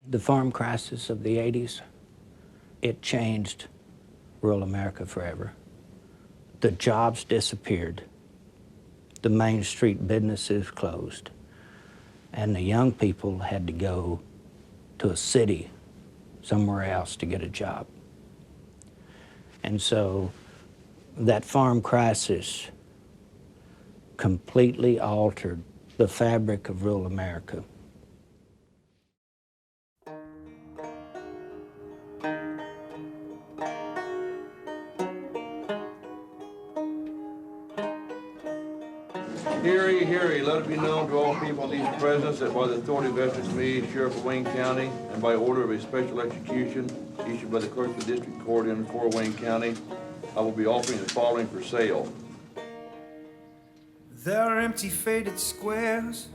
The farm crisis of the 80s, it changed rural America forever. The jobs disappeared. The Main Street businesses closed. And the young people had to go to a city somewhere else to get a job. And so that farm crisis completely altered the fabric of rural America. Hear ye, hear ye. Let it be known to all people in these presence that by the authority vested in me, Sheriff of Wayne County, and by order of a special execution issued by the Clerk of the District Court in Fort Wayne County, I will be offering the following for sale. There are empty faded squares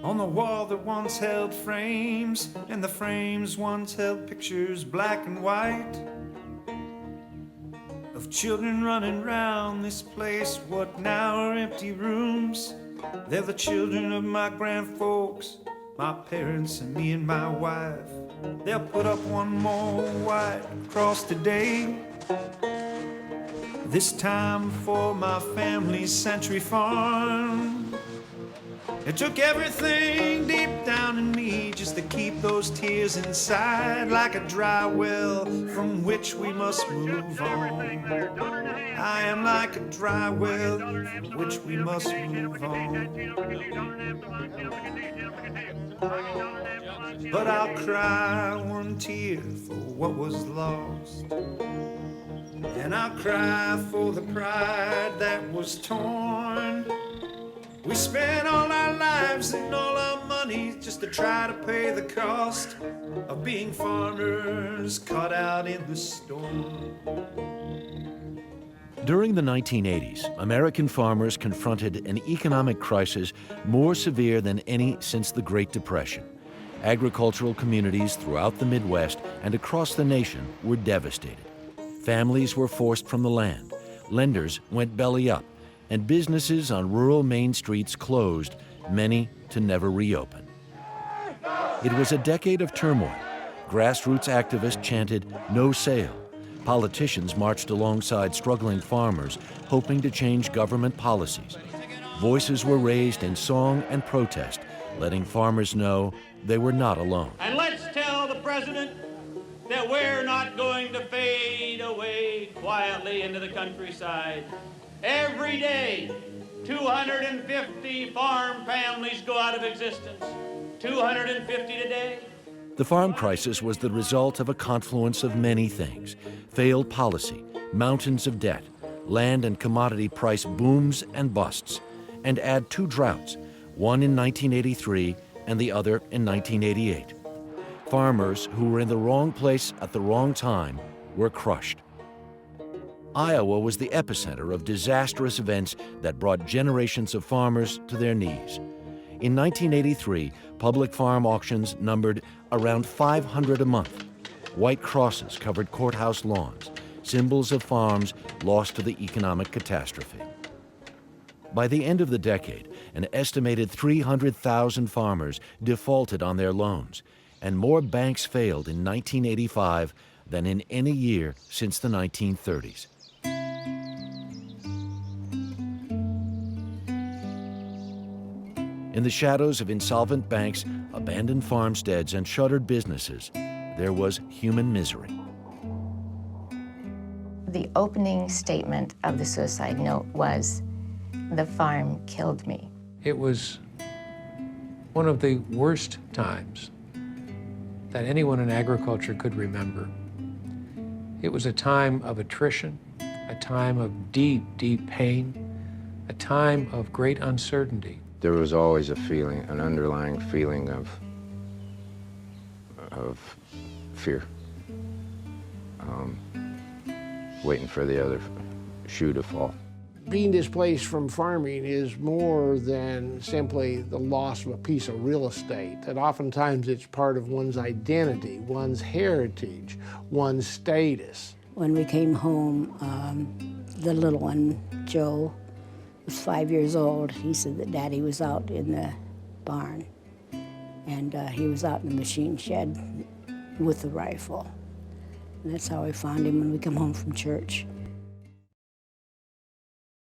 on the wall that once held frames, and the frames once held pictures black and white of children running round this place, what now are empty rooms. They're the children of my grandfolks, my parents and me and my wife. They'll put up one more white cross today, this time for my family's Century Farm. It took everything deep down in me just to keep those tears inside, like a dry well from which we must move on. I am like a dry well from which we must move on. But I'll cry one tear for what was lost, and I'll cry for the pride that was torn. We spent all our lives and all our money just to try to pay the cost of being farmers caught out in the storm. During the 1980s, American farmers confronted an economic crisis more severe than any since the Great Depression. Agricultural communities throughout the Midwest and across the nation were devastated. Families were forced from the land, lenders went belly up, and businesses on rural main streets closed, many to never reopen. It was a decade of turmoil. Grassroots activists chanted, "No sale." Politicians marched alongside struggling farmers, hoping to change government policies. Voices were raised in song and protest, letting farmers know they were not alone. And let's tell the president that we're not going to fade away quietly into the countryside. Every day, 250 farm families go out of existence. 250 today. The farm crisis was the result of a confluence of many things: failed policy, mountains of debt, land and commodity price booms and busts, and add two droughts, one in 1983 and the other in 1988. Farmers who were in the wrong place at the wrong time were crushed. Iowa was the epicenter of disastrous events that brought generations of farmers to their knees. In 1983, public farm auctions numbered around 500 a month. White crosses covered courthouse lawns, symbols of farms lost to the economic catastrophe. By the end of the decade, an estimated 300,000 farmers defaulted on their loans, and more banks failed in 1985 than in any year since the 1930s. In the shadows of insolvent banks, abandoned farmsteads, and shuttered businesses, there was human misery. The opening statement of the suicide note was, "The farm killed me." It was one of the worst times that anyone in agriculture could remember. It was a time of attrition, a time of deep, deep pain, a time of great uncertainty. There was always a feeling, an underlying feeling of fear, waiting for the other shoe to fall. Being displaced from farming is more than simply the loss of a piece of real estate. That oftentimes it's part of one's identity, one's heritage, one's status. When we came home, the little one, Joe, was 5 years old. He said that Daddy was out in the barn. And he was out in the machine shed with the rifle. And that's how I found him when we come home from church.